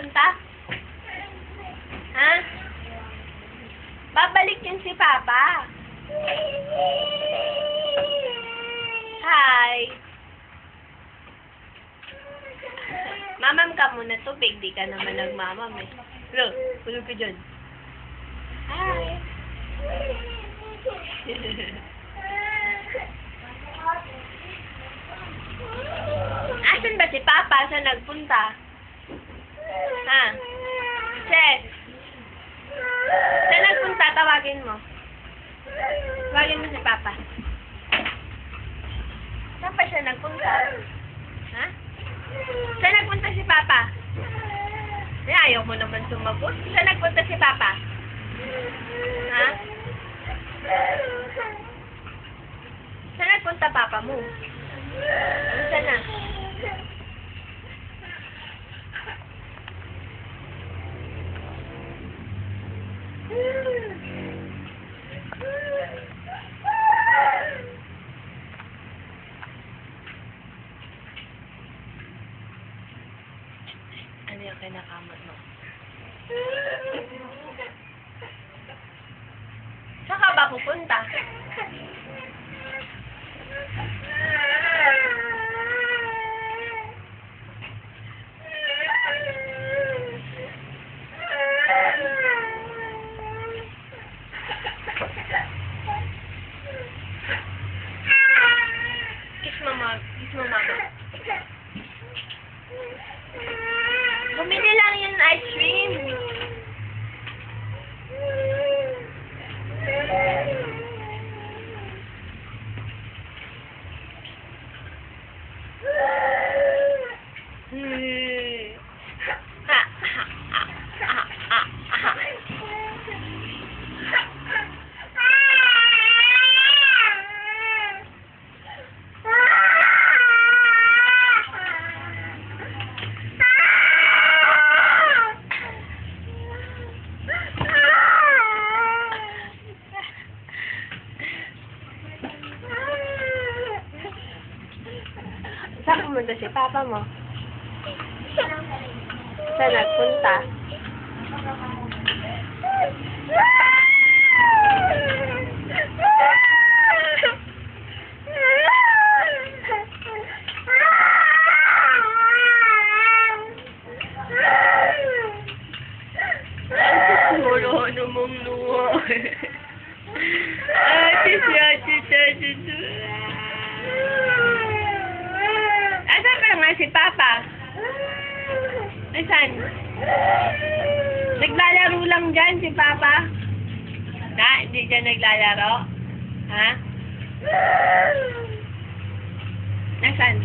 nagpunta? Ha? Babalik yun si Papa. Hi. Mamam ka muna tubig. Di ka naman nagmamam eh. Hello, tulog ka dyan. Hi. Asan ba si Papa? Saan nagpunta? Ha? Ses? Saan nagpunta? Tawagin mo. Tawagin mo si Papa. Saan pa siya nagpunta? Ha? Saan nagpunta si Papa? Ayaw mo naman sumagot. Saan nagpunta si Papa? Ha? Saan nagpunta Papa mo? Saan na? Ano yung kinakamot mo? Saan ka ba pupunta? Kiss mo mama. Bumili lang yung ice cream. Saan pumunta si Papa mo? Saan nagpunta? Ano mong luwa? Asan pa nga si Papa? Asan? Naglalaro lang dyan si Papa? Ha? Hindi dyan naglalaro? Ha? Nasaan?